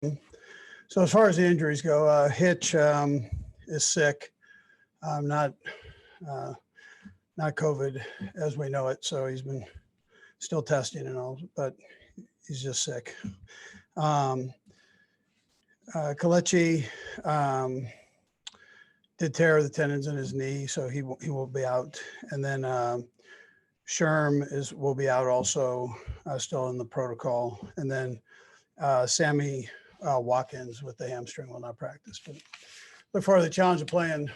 So as far as the injuries go, Hitch is sick, not COVID as we know it. So he's been still testing and all, but he's just sick. Kalechi did tear the tendons in his knee, so he will be out. And then Sherm will be out also, still in the protocol. And then Sammy Watkins with the hamstring will not practice. But look forward to the challenge of playing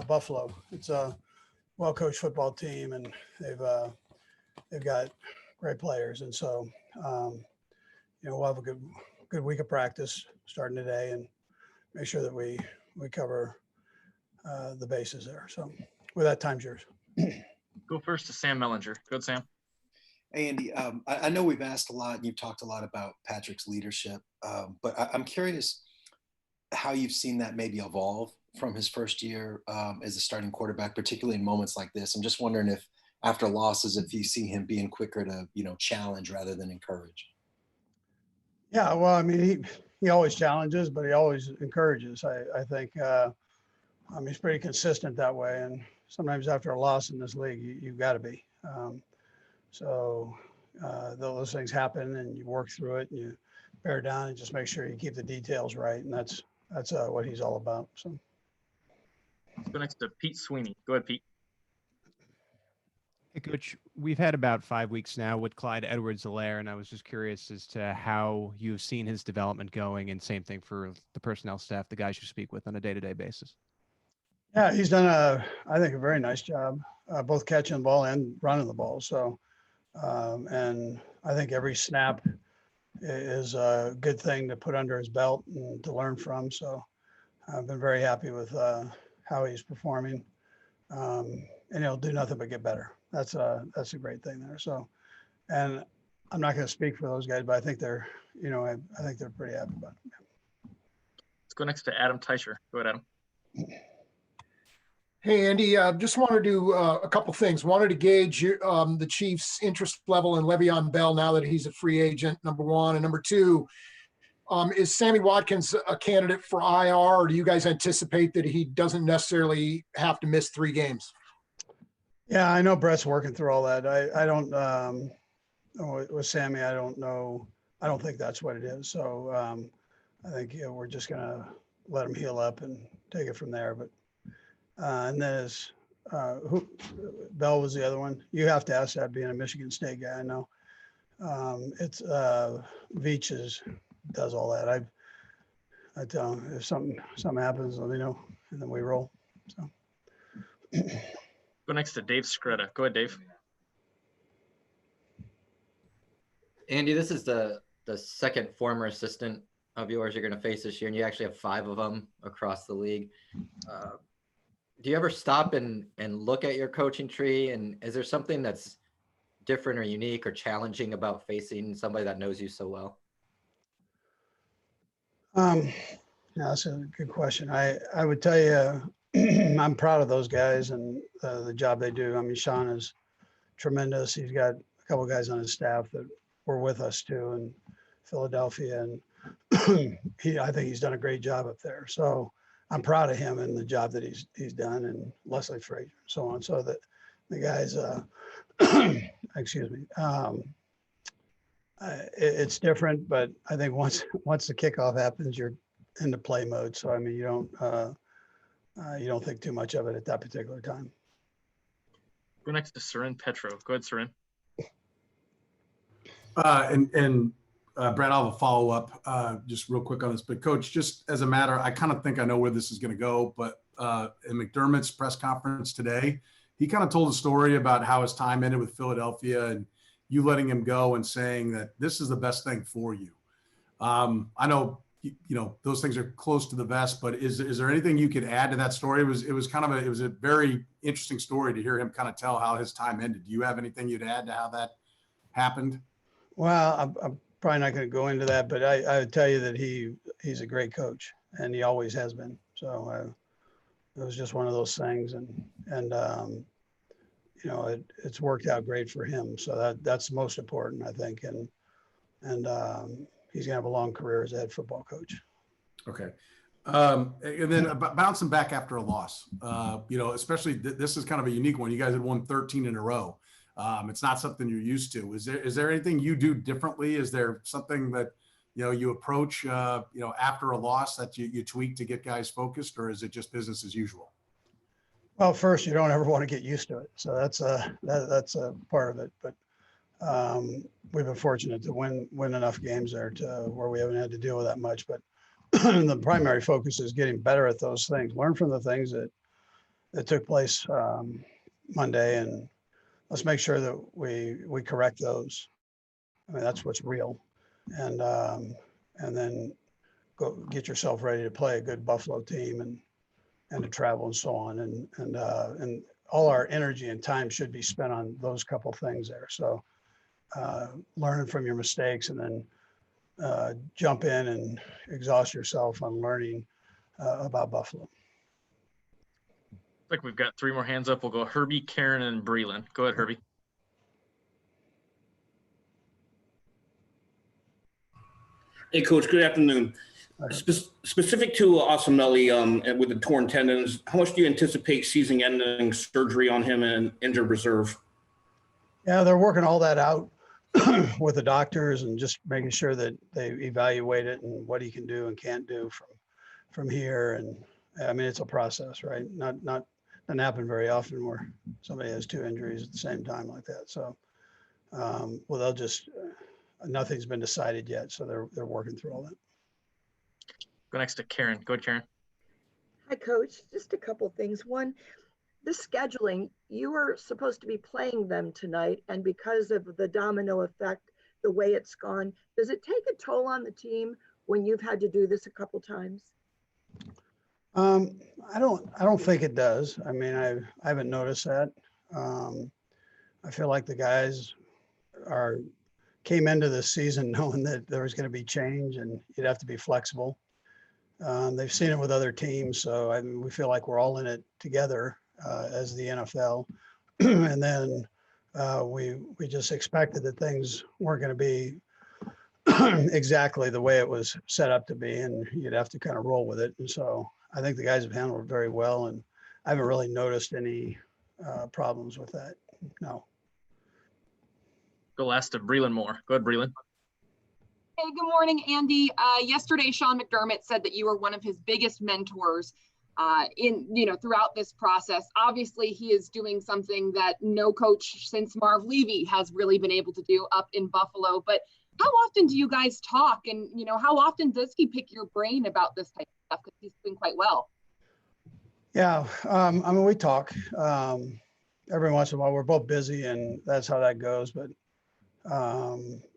Buffalo. It's a well-coached football team, and they've got great players. And so, we'll have a good week of practice starting today, and make sure that we cover the bases there. So with that, time's yours. Go first to Sam Mellinger. Go ahead, Sam. Hey, Andy, I know we've asked a lot and you've talked a lot about Patrick's leadership, but I'm curious how you've seen that maybe evolve from his first year as a starting quarterback, particularly in moments like this. I'm just wondering if after losses, if you see him being quicker to, challenge rather than encourage. Yeah, well, I mean, he always challenges, but he always encourages. I think he's pretty consistent that way. And sometimes after a loss in this league, you've got to be. So those things happen, and you work through it, and you bear down, and just make sure you keep the details right. And that's what he's all about. So let's go next to Pete Sweeney. Go ahead, Pete. Hey, Coach, we've had about 5 weeks now with Clyde Edwards-Helaire, and I was just curious as to how you've seen his development going, and same thing for the personnel staff, the guys you speak with on a day-to-day basis. Yeah, he's done I think a very nice job, both catching the ball and running the ball. So, and I think every snap is a good thing to put under his belt and to learn from. So I've been very happy with how he's performing, and he'll do nothing but get better. That's a great thing there. So, and I'm not going to speak for those guys, but I think they're, I think they're pretty happy about it. Let's go next to Adam Teicher. Go ahead, Adam. Hey, Andy, just wanted to do a couple things. Wanted to gauge the Chiefs' interest level in Le'Veon Bell now that he's a free agent, number one. And number two, is Sammy Watkins a candidate for IR, or do you guys anticipate that he doesn't necessarily have to miss 3 games? Yeah, I know Brett's working through all that. I don't, with Sammy, I don't know. I don't think that's what it is. So I think we're just going to let him heal up and take it from there. But and then who Bell was the other one. You have to ask that, being a Michigan State guy. I know it's Veach does all that. I tell him if something happens, let me know, and then we roll. So go next to Dave Scretta. Go ahead, Dave. Andy, this is the second former assistant of yours you're going to face this year, and you actually have 5 of them across the league. Do you ever stop and look at your coaching tree? And is there something that's different or unique or challenging about facing somebody that knows you so well? Yeah, that's a good question. I would tell you, I'm proud of those guys and the job they do. I mean, Sean is tremendous. He's got a couple of guys on his staff that were with us too in Philadelphia, and I think he's done a great job up there. So I'm proud of him and the job that he's done, and Leslie Frazier and so on. So that the guys, excuse me, it's different, but I think once the kickoff happens, you're into play mode. So I mean, you don't think too much of it at that particular time. Go next to Sarin Petro. Go ahead, Sarin. Brad, I'll have a follow-up just real quick on this. But, Coach, just as a matter, I kind of think I know where this is going to go. But in McDermott's press conference today, he kind of told a story about how his time ended with Philadelphia and you letting him go and saying that this is the best thing for you. I know, those things are close to the vest, but is there anything you could add to that story? It was a very interesting story to hear him kind of tell how his time ended. Do you have anything you'd add to how that happened? Well, I'm probably not going to go into that, but I would tell you that he's a great coach, and he always has been. So it was just one of those things, and it's worked out great for him. So that's most important, I think. And he's going to have a long career as a head football coach. Okay. And then bouncing back after a loss, especially this is kind of a unique one. You guys had won 13 in a row. It's not something you're used to. Is there anything you do differently? Is there something that, you approach, after a loss that you tweak to get guys focused, or is it just business as usual? Well, first, you don't ever want to get used to it. So that's a part of it. But we've been fortunate to win enough games there to where we haven't had to deal with that much. But the primary focus is getting better at those things. Learn from the things that took place Monday, and let's make sure that we correct those. I mean, that's what's real. And then go get yourself ready to play a good Buffalo team and to travel and so on. And all our energy and time should be spent on those couple things there. So learning from your mistakes, and then jump in and exhaust yourself on learning about Buffalo. Looks like we've got 3 more hands up. We'll go Herbie, Karen, and Breland. Go ahead, Herbie. Hey, Coach. Good afternoon. Specific to Asamelli with the torn tendons, how much do you anticipate season-ending surgery on him and injured reserve? Yeah, they're working all that out with the doctors and just making sure that they evaluate it and what he can do and can't do from here. And I mean, it's a process, right? Doesn't happen very often where somebody has 2 injuries at the same time like that. So, well, they'll just nothing's been decided yet, so they're working through all that. Go next to Karen. Go ahead, Karen. Hi, Coach. Just a couple things. One, the scheduling, you were supposed to be playing them tonight, and because of the domino effect, the way it's gone, does it take a toll on the team when you've had to do this a couple times? I don't think it does. I mean, I haven't noticed that. I feel like the guys came into this season knowing that there was going to be change and you'd have to be flexible. They've seen it with other teams, so I mean, we feel like we're all in it together as the NFL. And then we just expected that things weren't going to be exactly the way it was set up to be, and you'd have to kind of roll with it. And so I think the guys have handled it very well, and I haven't really noticed any problems with that. No. Go last to Breland Moore. Go ahead, Breland. Hey, good morning, Andy. Yesterday, Sean McDermott said that you were one of his biggest mentors throughout this process. Obviously, he is doing something that no coach since Marv Levy has really been able to do up in Buffalo. But how often do you guys talk? And, how often does he pick your brain about this type of stuff? Because he's doing quite well. Yeah, I mean, we talk every once in a while. We're both busy, and that's how that goes. But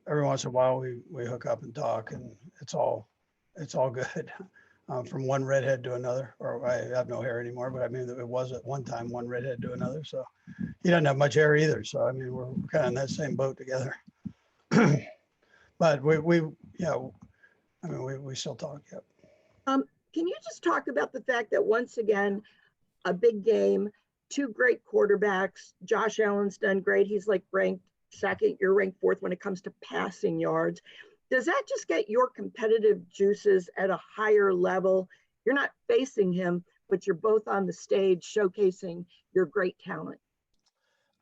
every once in a while we hook up and talk, and it's all good. From one redhead to another, or I have no hair anymore, but I mean, it was at one time one redhead to another. So he doesn't have much hair either. So, I mean, we're kind of in that same boat together. But we still talk. Yep. Can you just talk about the fact that once again, a big game, 2 great quarterbacks, Josh Allen's done great. He's like ranked second, you're ranked 4th when it comes to passing yards. Does that just get your competitive juices at a higher level? You're not facing him, but you're both on the stage showcasing your great talent.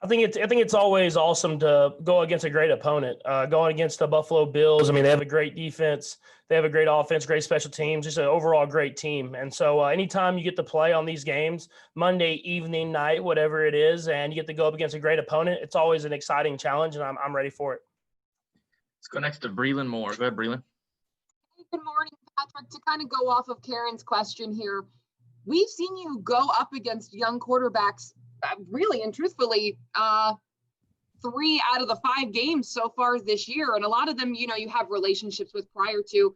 I think it's always awesome to go against a great opponent. Going against the Buffalo Bills, I mean, they have a great defense, they have a great offense, great special teams, just an overall great team. And so anytime you get to play on these games, Monday evening, night, whatever it is, and you get to go up against a great opponent, it's always an exciting challenge, and I'm ready for it. Let's go next to Breland Moore. Go ahead, Breland. Hey, good morning, Patrick. To kind of go off of Karen's question here, we've seen you go up against young quarterbacks really and truthfully, 3 out of the 5 games so far this year. And a lot of them, you have relationships with prior to.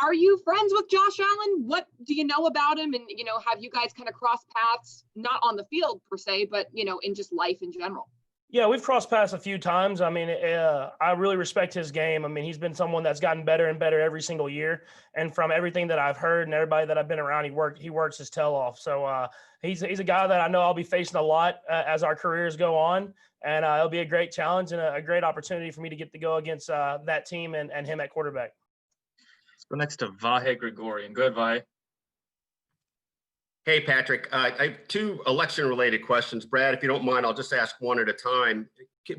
Are you friends with Josh Allen? What do you know about him? And, have you guys kind of crossed paths, not on the field per se, but, in just life in general? Yeah, we've crossed paths a few times. I mean, I really respect his game. I mean, he's been someone that's gotten better and better every single year. And from everything that I've heard and everybody that I've been around, he works his tail off. So he's a guy that I know I'll be facing a lot as our careers go on. And it'll be a great challenge and a great opportunity for me to get to go against that team and him at quarterback. Go next to Vahe Gregorian. Go ahead, Vahe. Hey, Patrick. I have two election-related questions. Brad, if you don't mind, I'll just ask one at a time.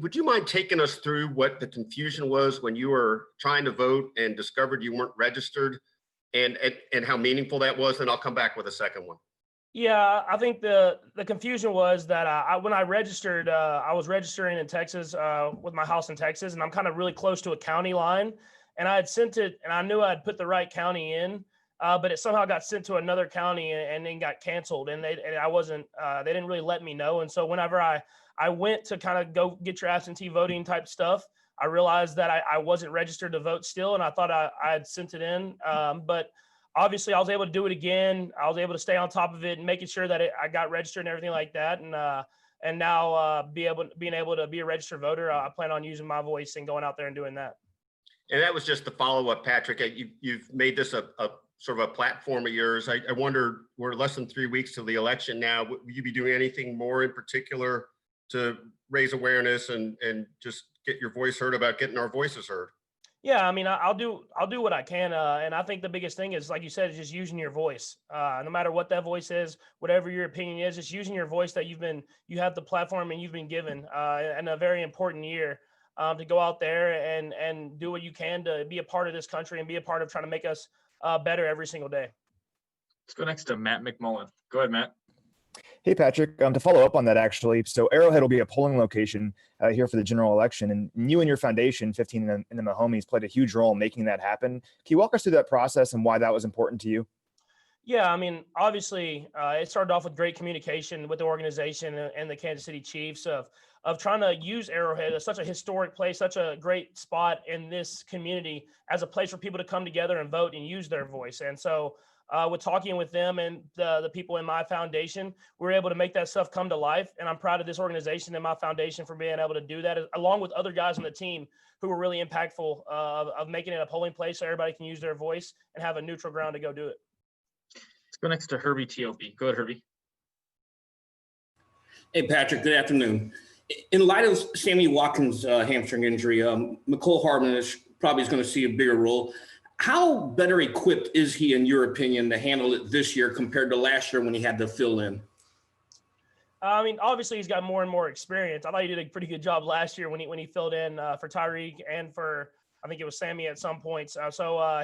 Would you mind taking us through what the confusion was when you were trying to vote and discovered you weren't registered, and how meaningful that was? And I'll come back with a second one. Yeah, I think the confusion was that when I registered, I was registering in Texas with my house in Texas, and I'm kind of really close to a county line. And I had sent it, and I knew I'd put the right county in, but it somehow got sent to another county and then got canceled. And I wasn't, they didn't really let me know. And so whenever I went to kind of go get your absentee voting type stuff, I realized that I wasn't registered to vote still, and I thought I had sent it in. But obviously I was able to do it again. I was able to stay on top of it and making sure that I got registered and everything like that. And now being able to be a registered voter, I plan on using my voice and going out there and doing that. And that was just the follow-up, Patrick. You've made this a sort of a platform of yours. I wonder, we're less than 3 weeks to the election now. Will you be doing anything more in particular to raise awareness and just get your voice heard about getting our voices heard? Yeah, I mean, I'll do what I can, and I think the biggest thing is, like you said, is just using your voice. No matter what that voice is, whatever your opinion is, just using your voice that you have the platform and you've been given, in a very important year, to go out there and do what you can to be a part of this country and be a part of trying to make us better every single day. Let's go next to Matt McMullen. Go ahead, Matt. Hey, Patrick, to follow up on that, actually, so Arrowhead will be a polling location here for the general election, and you and your foundation, 15 and the Mahomies, played a huge role in making that happen. Can you walk us through that process and why that was important to you? Yeah, I mean, obviously, it started off with great communication with the organization and the Kansas City Chiefs of trying to use Arrowhead as such a historic place, such a great spot in this community as a place for people to come together and vote and use their voice. And so with talking with them and the people in my foundation, we were able to make that stuff come to life. And I'm proud of this organization and my foundation for being able to do that, along with other guys on the team who were really impactful of making it a polling place so everybody can use their voice and have a neutral ground to go do it. Let's go next to Herbie Teope. Go ahead, Herbie. Hey, Patrick, good afternoon. In light of Sammy Watkins' hamstring injury, Mecole Hardman is probably going to see a bigger role. How better equipped is he, in your opinion, to handle it this year compared to last year when he had to fill in? I mean, obviously he's got more and more experience. I thought he did a pretty good job last year when he filled in for Tyreek and for, I think it was Sammy at some points.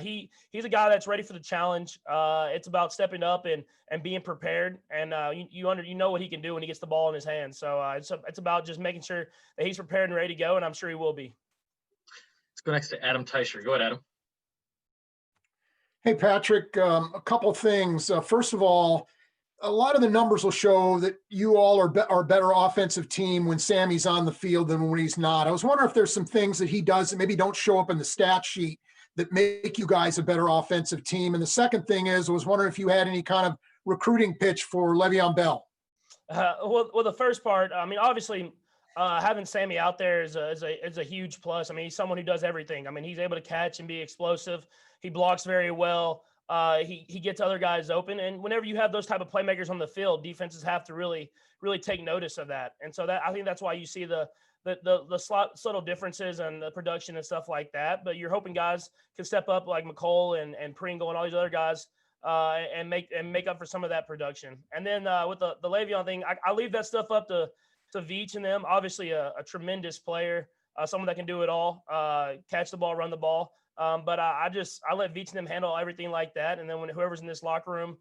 He's a guy that's ready for the challenge. It's about stepping up and being prepared, and you know what he can do when he gets the ball in his hands. So it's about just making sure that he's prepared and ready to go, and I'm sure he will be. Let's go next to Adam Teicher. Go ahead, Adam. Hey, Patrick, a couple things. First of all, a lot of the numbers will show that you all are a better offensive team when Sammy's on the field than when he's not. I was wondering if there's some things that he does that maybe don't show up in the stat sheet that make you guys a better offensive team. And the second thing is, I was wondering if you had any kind of recruiting pitch for Le'Veon Bell. Well, the first part, I mean, obviously, having Sammy out there is a huge plus. I mean, he's someone who does everything. I mean, he's able to catch and be explosive. He blocks very well. He gets other guys open. And whenever you have those type of playmakers on the field, defenses have to really take notice of that. And so I think that's why you see the subtle differences and the production and stuff like that. But you're hoping guys can step up like Mecole and Pringle and all these other guys and make up for some of that production. And then with the Le'Veon thing, I leave that stuff up to Veach and them. Obviously a tremendous player, someone that can do it all, catch the ball, run the ball. But I let Veach and them handle everything like that. And then when whoever's in this locker room,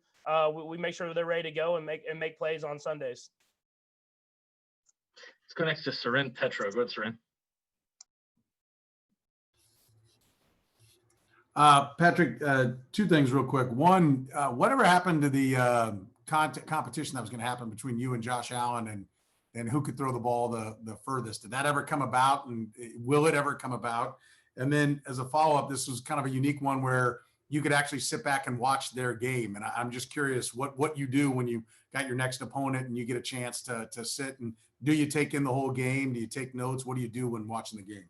we make sure they're ready to go and make plays on Sundays. Let's go next to Seren Petro. Go ahead, Seren. Patrick, two things real quick. One, whatever happened to the competition that was going to happen between you and Josh Allen and who could throw the ball the furthest? Did that ever come about, and will it ever come about? And then as a follow-up, this was kind of a unique one where you could actually sit back and watch their game. And I'm just curious what you do when you got your next opponent and you get a chance to sit, and do you take in the whole game? Do you take notes? What do you do when watching the game?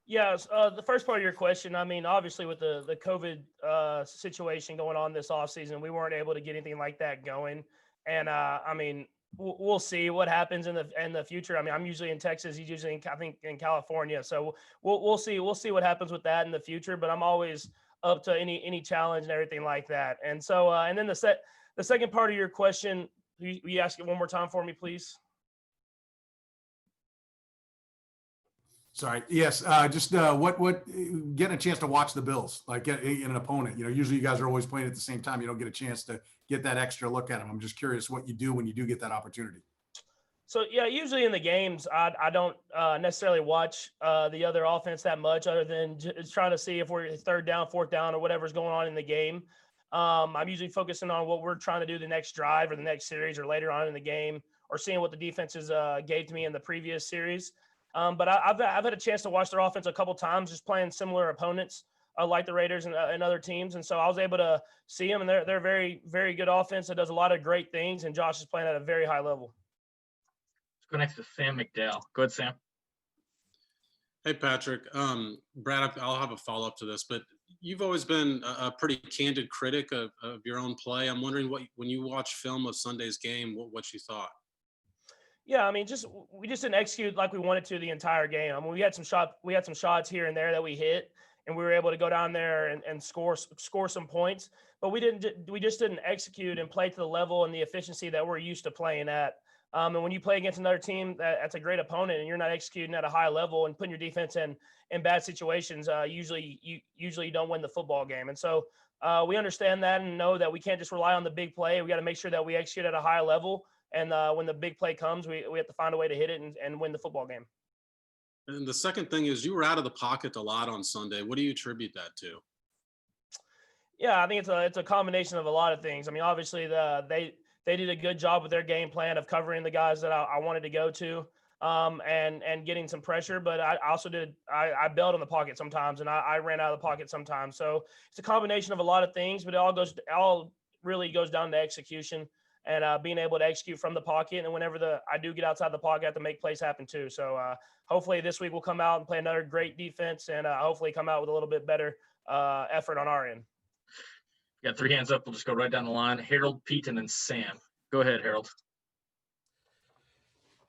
Yeah, the first part of your question, I mean, obviously with the COVID situation going on this offseason, we weren't able to get anything like that going. And I mean, we'll see what happens in the future. I mean, I'm usually in Texas. He's usually in California. So we'll see what happens with that in the future. But I'm always up to any challenge and everything like that. And so, and then the second part of your question, you ask it one more time for me, please. Sorry. Yes. Just what getting a chance to watch the Bills, like in an opponent. Usually you guys are always playing at the same time. You don't get a chance to get that extra look at them. I'm just curious what you do when you do get that opportunity. So yeah, usually in the games, I don't necessarily watch the other offense that much, other than just trying to see if we're third down, fourth down, or whatever's going on in the game. I'm usually focusing on what we're trying to do the next drive or the next series or later on in the game, or seeing what the defenses gave to me in the previous series. But I've had a chance to watch their offense a couple times, just playing similar opponents like the Raiders and other teams. And so I was able to see them, and they're a very, very good offense that does a lot of great things. And Josh is playing at a very high level. Let's go next to Sam McDowell. Go ahead, Sam. Hey, Patrick. Brad, I'll have a follow-up to this, but you've always been a pretty candid critic of your own play. I'm wondering when you watch film of Sunday's game, what you thought. Yeah, I mean, we just didn't execute like we wanted to the entire game. I mean, we had some shots here and there that we hit, and we were able to go down there and score some points. But we just didn't execute and play to the level and the efficiency that we're used to playing at. And when you play against another team that's a great opponent and you're not executing at a high level and putting your defense in bad situations, usually you don't win the football game. And so we understand that and know that we can't just rely on the big play. We got to make sure that we execute at a high level. And when the big play comes, we have to find a way to hit it and win the football game. And the second thing is you were out of the pocket a lot on Sunday. What do you attribute that to? Yeah, I think it's a combination of a lot of things. I mean, obviously they did a good job with their game plan of covering the guys that I wanted to go to and getting some pressure. But I also I bailed on the pocket sometimes, and I ran out of the pocket sometimes. So it's a combination of a lot of things, but it all really goes down to execution and being able to execute from the pocket. And whenever I do get outside the pocket, I have to make plays happen too. So hopefully this week we'll come out and play another great defense and hopefully come out with a little bit better effort on our end. You got three hands up. We'll just go right down the line. Harold, Pete, and then Sam. Go ahead, Harold.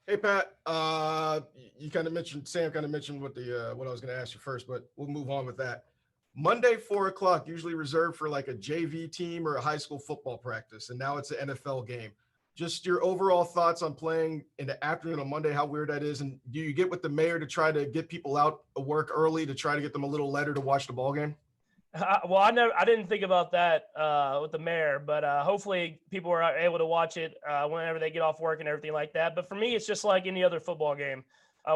Hey, Pat. Sam kind of mentioned what I was going to ask you first, but we'll move on with that. Monday, 4:00, usually reserved for like a JV team or a high school football practice. And now it's an NFL game. Just your overall thoughts on playing in the afternoon on Monday, how weird that is. And do you get with the mayor to try to get people out of work early to try to get them a little later to watch the ball game? Well, I didn't think about that with the mayor, but hopefully people are able to watch it whenever they get off work and everything like that. But for me, it's just like any other football game.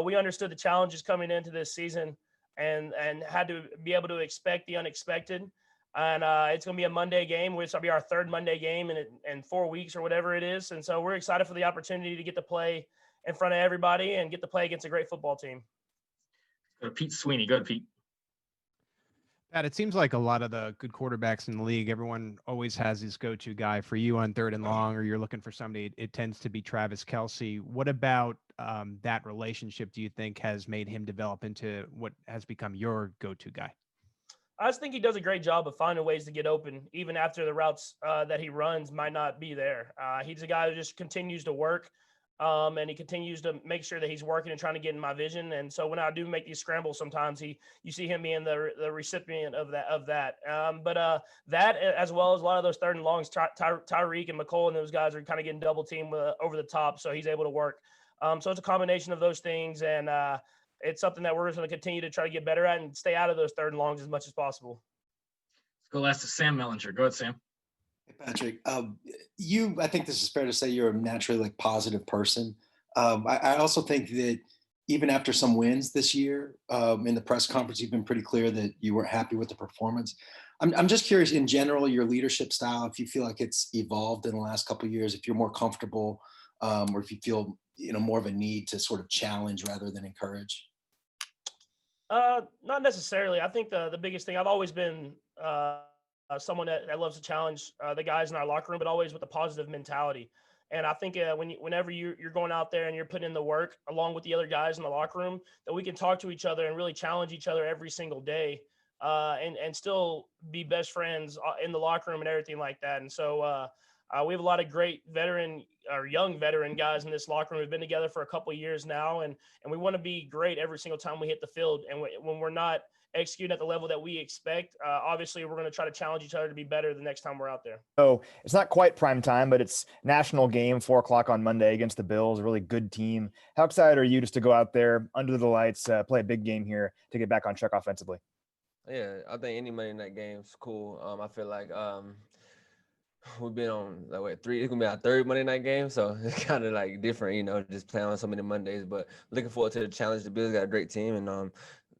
We understood the challenges coming into this season and had to be able to expect the unexpected. And it's going to be a Monday game, which will be our third Monday game in 4 weeks or whatever it is. And so we're excited for the opportunity to get to play in front of everybody and get to play against a great football team. Go to Pete Sweeney. Go ahead, Pete. Pat, it seems like a lot of the good quarterbacks in the league, everyone always has his go-to guy. For you on third and long, or you're looking for somebody, it tends to be Travis Kelce. What about that relationship do you think has made him develop into what has become your go-to guy? I just think he does a great job of finding ways to get open, even after the routes that he runs might not be there. He's a guy who just continues to work. And he continues to make sure that he's working and trying to get in my vision. And so when I do make these scrambles, sometimes you see him being the recipient of that. But that, as well as a lot of those third and longs, Tyreek and Mecole and those guys are kind of getting double teamed over the top. So he's able to work. So it's a combination of those things. And it's something that we're going to continue to try to get better at and stay out of those third and longs as much as possible. Let's go last to Sam Mellinger. Go ahead, Sam. Hey, Patrick, I think this is fair to say you're a naturally positive person. I also think that even after some wins this year, in the press conference, you've been pretty clear that you weren't happy with the performance. I'm just curious, in general, your leadership style, if you feel like it's evolved in the last couple of years, if you're more comfortable, or if you feel more of a need to sort of challenge rather than encourage. Not necessarily. I think the biggest thing, I've always been someone that loves to challenge the guys in our locker room, but always with a positive mentality. And I think whenever you're going out there and you're putting in the work along with the other guys in the locker room, that we can talk to each other and really challenge each other every single day and still be best friends in the locker room and everything like that. And so we have a lot of great young veteran guys in this locker room. We've been together for a couple of years now, and we want to be great every single time we hit the field. And when we're not executing at the level that we expect. Obviously, we're going to try to challenge each other to be better the next time we're out there. So it's not quite prime time, but it's national game, 4:00 on Monday against the Bills, a really good team. How excited are you just to go out there under the lights, play a big game here to get back on track offensively? Yeah, I think any Monday night game is cool. I feel like we've been on like what, it's gonna be our third Monday night game, so it's kind of like different, just playing on so many Mondays. But looking forward to the challenge. The Bills got a great team, and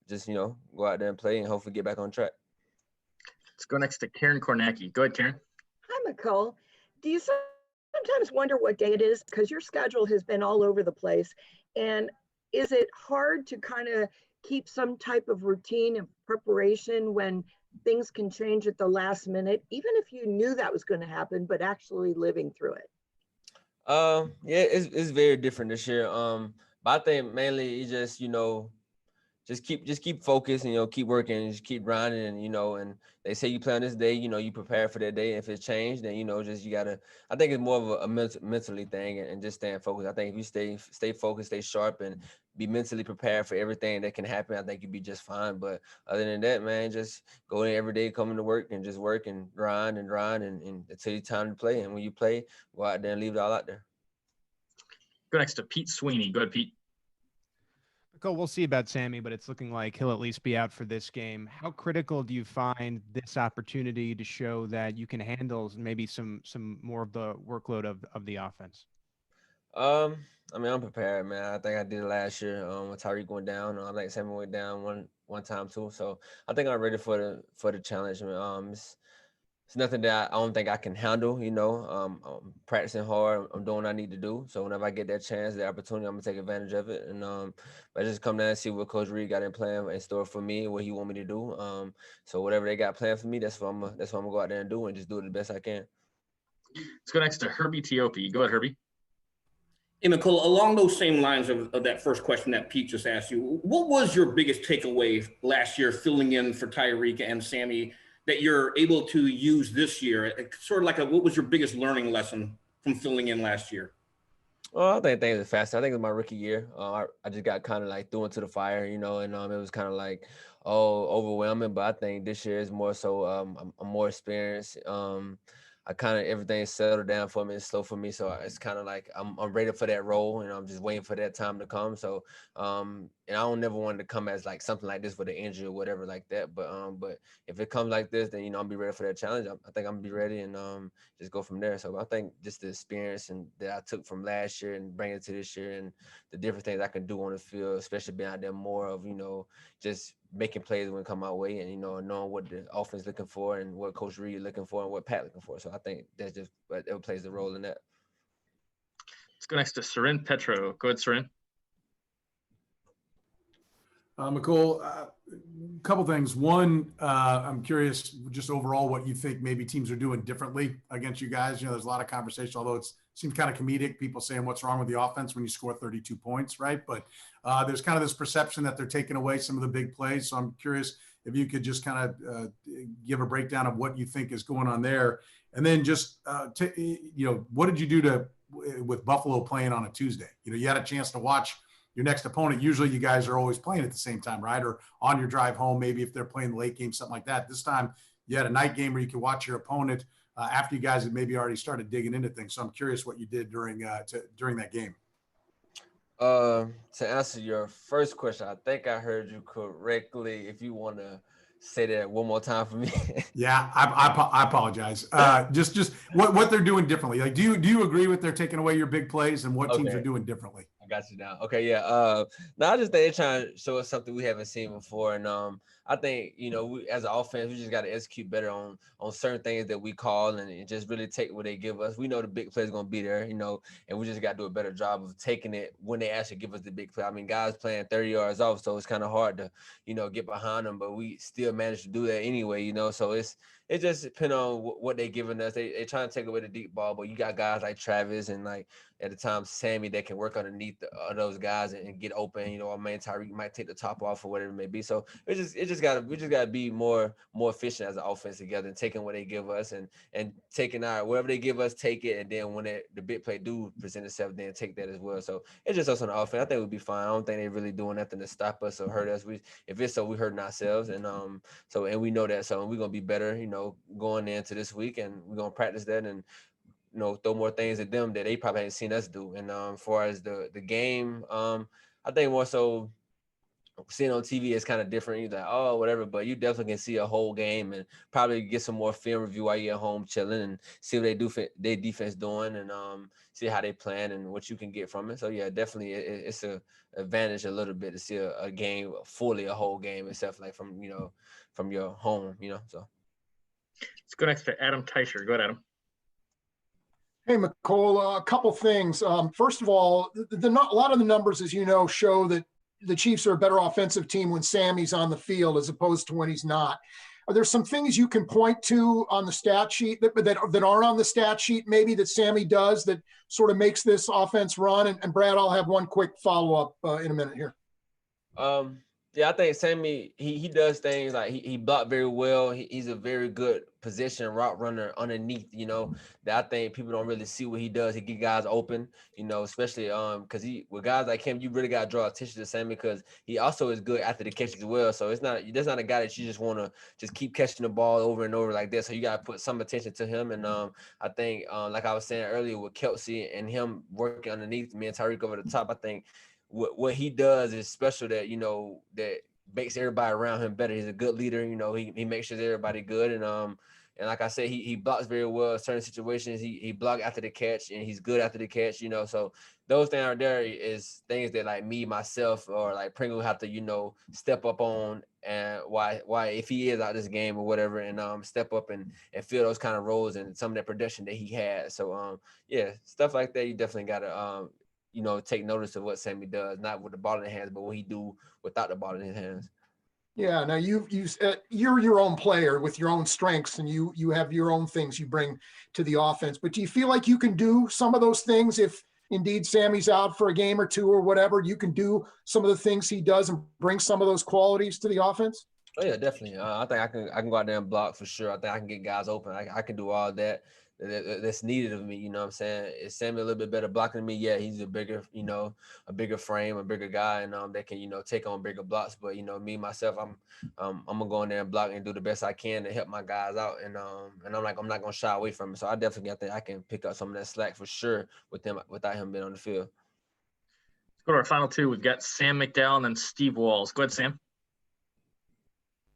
just go out there and play and hopefully get back on track. Let's go next to Karen Kornacki. Go ahead, Karen. Hi, Mecole. Do you sometimes wonder what day it is? Because your schedule has been all over the place. And is it hard to kind of keep some type of routine and preparation when things can change at the last minute, even if you knew that was going to happen, but actually living through it? Yeah, it's very different this year. But I think mainly it's just, just keep focused and, keep working and just keep grinding and they say you play on this day, you prepare for that day. If it's changed, then, just, you gotta, I think it's more of a mentally thing and just staying focused. I think if you stay focused, stay sharp and be mentally prepared for everything that can happen, I think you'll be just fine. But other than that, man, just go in every day, coming to work and just work and grind and until it's time to play. And when you play, go out there and leave it all out there. Go next to Pete Sweeney. Go ahead, Pete. Mecole, we'll see about Sammy, but it's looking like he'll at least be out for this game. How critical do you find this opportunity to show that you can handle maybe some more of the workload of the offense? I'm prepared, man. I think I did it last year. With Tyreek went down. I think Sammy went down one time too. So I think I'm ready for the challenge. It's nothing that I don't think I can handle. I'm practicing hard. I'm doing what I need to do. So whenever I get that chance, the opportunity, I'm gonna take advantage of it. And I just come down and see what Coach Reid got in plan in store for me, what he want me to do. So whatever they got planned for me, that's what I'm gonna go out there and do and just do it the best I can. Let's go next to Herbie Teope. Go ahead, Herbie. Hey, Mecole, along those same lines of that first question that Pete just asked you, what was your biggest takeaway last year filling in for Tyreek and Sammy that you're able to use this year? Sort of like what was your biggest learning lesson from filling in last year? Well, I think things are faster. I think it was my rookie year. I just got kind of like thrown into the fire, and it was kind of like, overwhelming. But I think this year is more so I'm more experienced. I kind of everything settled down for me. It's slow for me, so it's kind of like I'm ready for that role, and I'm just waiting for that time to come. So, and I don't never want to come as like something like this with an injury or whatever like that. But if it comes like this, then I'll be ready for that challenge. I think I'm gonna be ready and just go from there. So I think just the experience and that I took from last year and bring it to this year, and the different things I can do on the field, especially being out there more of just making plays when it come my way, and knowing what the offense looking for and what Coach Reid looking for and what Pat looking for. So I think that's just it plays a role in that. Let's go next to Seren Petro. Go ahead, Seren. Mecole, a couple things. One, I'm curious just overall what you think maybe teams are doing differently against you guys. There's a lot of conversation, although it seems kind of comedic, people saying what's wrong with the offense when you score 32 points, right? But there's kind of this perception that they're taking away some of the big plays. So I'm curious if you could just kind of give a breakdown of what you think is going on there. And then just, what did you do with Buffalo playing on a Tuesday? You had a chance to watch your next opponent. Usually you guys are always playing at the same time, right? Or on your drive home, maybe if they're playing the late game, something like that. This time you had a night game where you could watch your opponent after you guys had maybe already started digging into things. So I'm curious what you did during that game. To answer your first question, I think I heard you correctly. If you want to say that one more time for me. Yeah, I apologize. Just what they're doing differently. Like, do you agree with they're taking away your big plays and what teams are doing differently? I got you now. Okay, yeah. Now I just think they're trying to show us something we haven't seen before, and I think we, as an offense, we just got to execute better on certain things that we call and just really take what they give us. We know the big play is gonna be there, and we just got to do a better job of taking it when they actually give us the big play. I mean, guys playing 30 yards off, so it's kind of hard to get behind them, but we still managed to do that anyway. So it's it just depends on what they giving us. They trying to take away the deep ball, but you got guys like Travis and like at the time Sammy that can work underneath those guys and get open. You know, our main Tyreek might take the top off or whatever it may be. So we just gotta be more efficient as an offense together and taking what they give us and taking whatever they give us, take it, and then when the big play do present itself, then take that as well. So it's just us on the offense. I think we'll be fine. I don't think they're really doing nothing to stop us or hurt us. If it's so, we hurting ourselves, and we know that. So we're gonna be better, you know, going into this week, and we're gonna practice that and, you know, throw more things at them that they probably haven't seen us do. And as far as the game, I think more so seeing on TV is kind of different. You're like, oh, whatever, but you definitely can see a whole game and probably get some more film review while you're at home chilling and see what they do, their defense doing, and see how they plan and what you can get from it. So yeah, definitely it's a advantage a little bit to see a game fully, a whole game, except like from your home, you know. So let's go next to Adam Teicher. Go ahead, Adam. Hey, Mecole, a couple things. First of all, a lot of the numbers, as you know, show that the Chiefs are a better offensive team when Sammy's on the field as opposed to when he's not. Are there some things you can point to on the stat sheet that aren't on the stat sheet maybe that Sammy does that sort of makes this offense run? And Brad, I'll have one quick follow-up in a minute here. Yeah, I think Sammy, he does things like he blocked very well. He's a very good position route runner underneath, you know, that I think people don't really see what he does. He get guys open, you know, especially because with guys like him, you really got to draw attention to Sammy because he also is good after the catch as well. So there's not a guy that you just want to just keep catching the ball over and over like that. So you got to put some attention to him. And I think, like I was saying earlier with Kelsey and him working underneath me and Tyreek over the top, I think what he does is special that, you know, that makes everybody around him better. He's a good leader. You know, he makes sure everybody good. And like I said, he blocks very well in certain situations. He block after the catch and he's good after the catch, you know. So those things are there is things that like me, myself, or like Pringle have to, you know, step up on, and why if he is out this game or whatever, and step up and fill those kind of roles and some of that production that he had. So yeah, stuff like that, you definitely gotta you know, take notice of what Sammy does, not with the ball in his hands, but what he do without the ball in his hands. Yeah. Now you're your own player with your own strengths, and you have your own things you bring to the offense. But do you feel like you can do some of those things if indeed Sammy's out for a game or two or whatever? You can do some of the things he does and bring some of those qualities to the offense. Oh yeah, definitely. I think I can go out there and block for sure. I think I can get guys open. I can do all that's needed of me. You know what I'm saying? Is Sammy a little bit better blocking than me? Yeah, he's a bigger frame, a bigger guy, and that can, you know, take on bigger blocks. But, you know, me myself, I'm gonna go in there and block and do the best I can to help my guys out. And I'm not gonna shy away from it. So I definitely think I can pick up some of that slack for sure without him being on the field. Let's go to our final two. We've got Sam McDowell and then Steve Walls. Go ahead, Sam.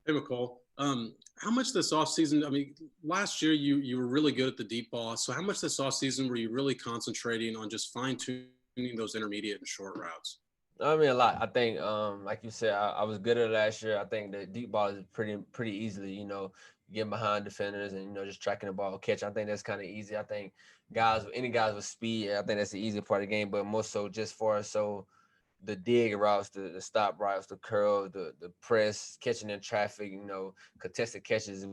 Hey, Mecole. How much this offseason, I mean, last year you were really good at the deep ball. So how much this offseason were you really concentrating on just fine-tuning those intermediate and short routes? I mean, a lot. I think, like you said, I was good at it last year. I think the deep ball is pretty easily, you know, getting behind defenders and, you know, just tracking the ball, catch. I think that's kind of easy. I think any guys with speed, I think that's the easy part of the game, but more so just for the dig routes, the stop routes, the curl, the press, catching in traffic, you know, contested catches is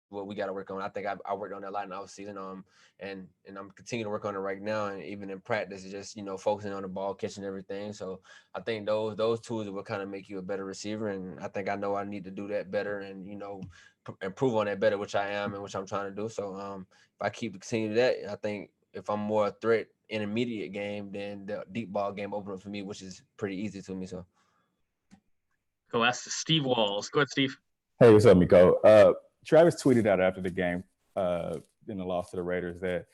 what we got to work on. I think I worked on that a lot in the offseason, and I'm continuing to work on it right now, and even in practice, just, you know, focusing on the ball, catching everything. So I think those tools will kind of make you a better receiver, and I think I know I need to do that better, and, you know, improve on that better, which I am and which I'm trying to do. So if I keep continuing that, I think if I'm more a threat intermediate game, then the deep ball game opened up for me, which is pretty easy to me. So go ask Steve Walls. Go ahead, Steve. Hey, what's up, Mecole? Travis tweeted out after the game in the loss to the Raiders that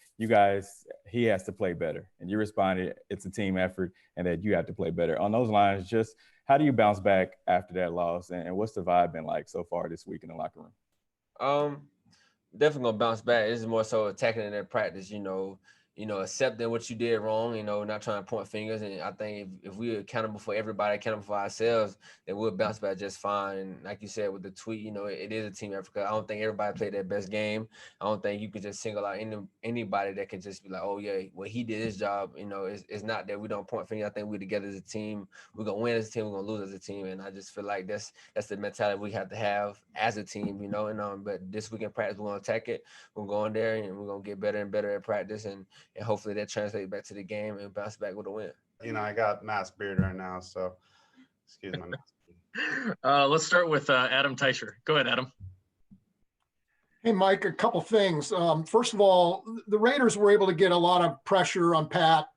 he has to play better, and you responded it's a team effort and that you have to play better. On those lines, just how do you bounce back after that loss, and what's the vibe been like so far this week in the locker room? Definitely gonna bounce back. This is more so attacking in their practice, you know, accepting what you did wrong, not trying to point fingers. And I think if we're accountable for everybody, accountable for ourselves, then we'll bounce back just fine. And like you said with the tweet, it is a team effort. I don't think everybody played their best game. I don't think you could just single out anybody that can just be like, oh yeah, well, he did his job. It's not that we don't point fingers. I think we're together as a team. We're gonna win as a team. We're gonna lose as a team. And I just feel like that's the mentality we have to have as a team. But this week in practice, we're gonna attack it. We're going there and we're gonna get better and better at practice, and hopefully that translates back to the game and bounce back with a win. I got mass beard right now, so excuse my mass. Let's start with Adam Teicher. Go ahead, Adam. Hey, Mike, a couple things. First of all, the Raiders were able to get a lot of pressure on Pat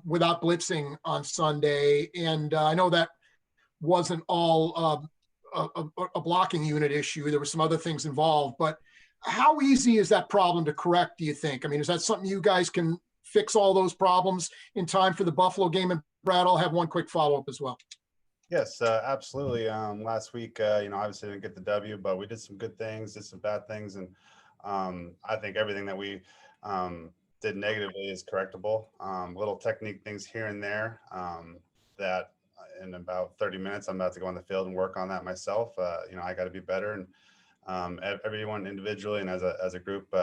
without blitzing on Sunday. And I know that wasn't all a blocking unit issue. There were some other things involved. But how easy is that problem to correct, do you think? I mean, is that something you guys can fix all those problems in time for the Buffalo game? And Brad, I'll have one quick follow-up as well. Yes, absolutely. Last week, obviously didn't get the W, but we did some good things, did some bad things. And I think everything that we did negatively is correctable. Little technique things here and there that in about 30 minutes, I'm about to go on the field and work on that myself. I got to be better. And everyone individually and as a group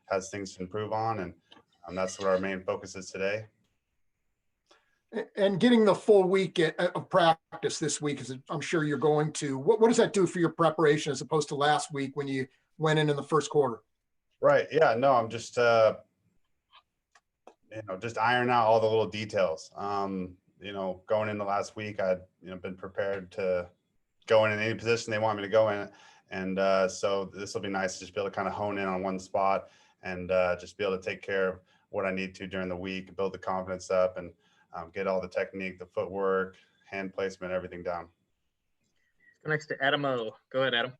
has things to improve on. And that's what our main focus is today. And getting the full week of practice this week, as I'm sure you're going to, what does that do for your preparation as opposed to last week when you went in the first quarter? Right. Yeah. No, I'm just, just iron out all the little details. Going into last week, I'd, been prepared to go in any position they want me to go in. And so this will be nice to just be able to kind of hone in on one spot and just be able to take care of what I need to during the week, build the confidence up and get all the technique, the footwork, hand placement, everything down. Let's go next to Adam O. Go ahead, Adam.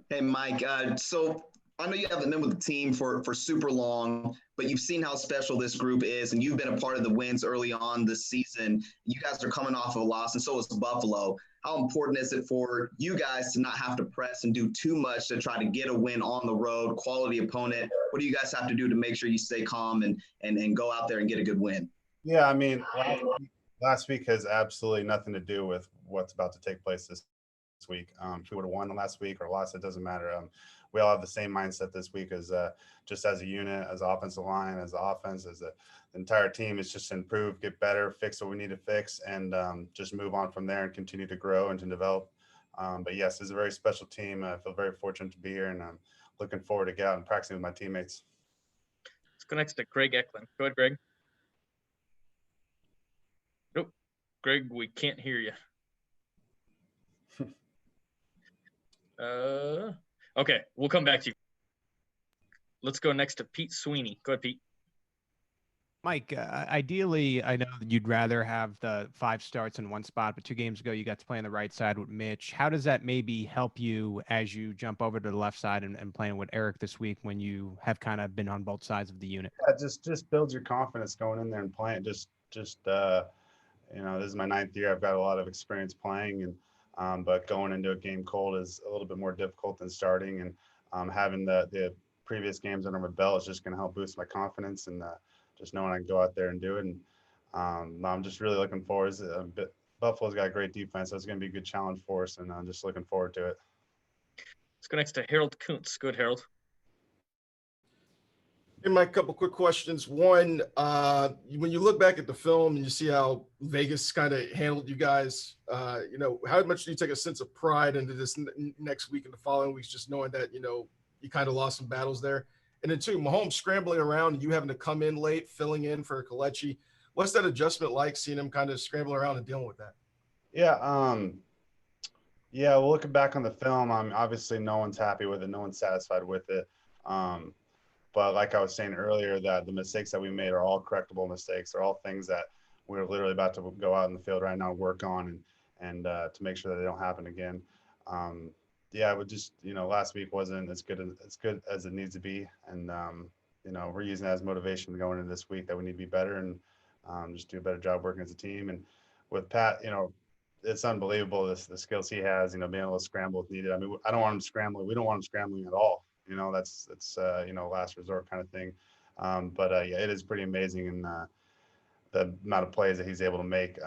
Hey, Mike. So I know you haven't been with the team for super long, but you've seen how special this group is, and you've been a part of the wins early on this season. You guys are coming off of a loss, and so is Buffalo. How important is it for you guys to not have to press and do too much to try to get a win on the road, quality opponent? What do you guys have to do to make sure you stay calm and go out there and get a good win? Yeah, I mean, last week has absolutely nothing to do with what's about to take place this week. If we would have won the last week or lost, it doesn't matter. We all have the same mindset this week as just as a unit, as offensive line, as the offense, as the entire team is just improve, get better, fix what we need to fix, and just move on from there and continue to grow and to develop. But yes, it's a very special team. I feel very fortunate to be here, and I'm looking forward to get out and practicing with my teammates. Let's go next to Greg Eklund. Go ahead, Greg. Nope. Greg, we can't hear you. Okay, we'll come back to you. Let's go next to Pete Sweeney. Go ahead, Pete. Mike, ideally, I know that you'd rather have the 5 starts in one spot, but 2 games ago, you got to play on the right side with Mitch. How does that maybe help you as you jump over to the left side and playing with Eric this week when you have kind of been on both sides of the unit? Yeah, just builds your confidence going in there and playing. This is my 9th year. I've got a lot of experience playing, and but going into a game cold is a little bit more difficult than starting. And having the previous games under my belt is just going to help boost my confidence and just knowing I can go out there and do it. And I'm just really looking forward. Buffalo's got a great defense, so it's going to be a good challenge for us, and I'm just looking forward to it. Let's go next to Harold Kuntz. Good, Harold. Hey, Mike, a couple quick questions. One, when you look back at the film and you see how Vegas kind of handled you guys, how much do you take a sense of pride into this next week and the following weeks, just knowing that, you kind of lost some battles there? And then 2, Mahomes scrambling around and you having to come in late, filling in for Kelechi. What's that adjustment like, seeing him kind of scrambling around and dealing with that? Yeah, well, looking back on the film, obviously no one's happy with it. No one's satisfied with it. But like I was saying earlier, that the mistakes that we made are all correctable mistakes. They're all things that we're literally about to go out in the field right now, work on, and to make sure that they don't happen again. Yeah, it would just, last week wasn't as good as it needs to be. And, we're using that as motivation going into this week that we need to be better and just do a better job working as a team. And with Pat, it's unbelievable, the skills he has, being able to scramble if needed. I mean, I don't want him scrambling. We don't want him scrambling at all. That's last resort kind of thing. Yeah, it is pretty amazing in the amount of plays that he's able to make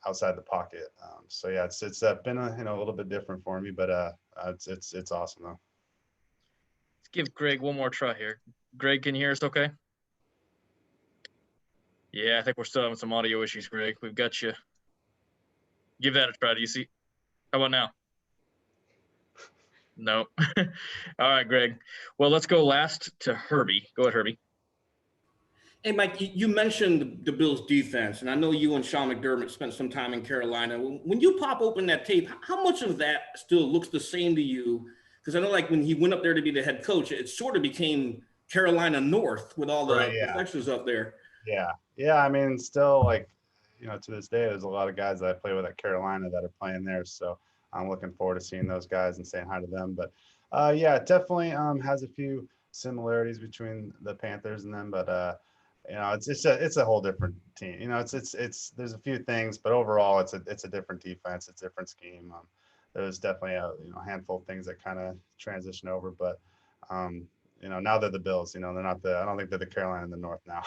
outside the pocket. So yeah, it's been a little bit different for me, but it's awesome though. Let's give Greg one more try here. Greg, can you hear us okay? Yeah, I think we're still having some audio issues, Greg. We've got you. Give that a try. Do you see? How about now? No. All right, Greg. Well, let's go last to Herbie. Go ahead, Herbie. Hey, Mike, you mentioned the Bills defense, and I know you and Sean McDermott spent some time in Carolina. When you pop open that tape, how much of that still looks the same to you? Because I know, like, when he went up there to be the head coach, it sort of became Carolina North with all the defections up there. Yeah. I mean, still, like, to this day, there's a lot of guys that I play with at Carolina that are playing there. So I'm looking forward to seeing those guys and saying hi to them. But yeah, it definitely has a few similarities between the Panthers and them. But it's a whole different team. It's there's a few things, but overall, it's a different defense. It's a different scheme. There's definitely a handful of things that kind of transition over, but now they're the Bills. They're not I don't think they're the Carolina in the North now.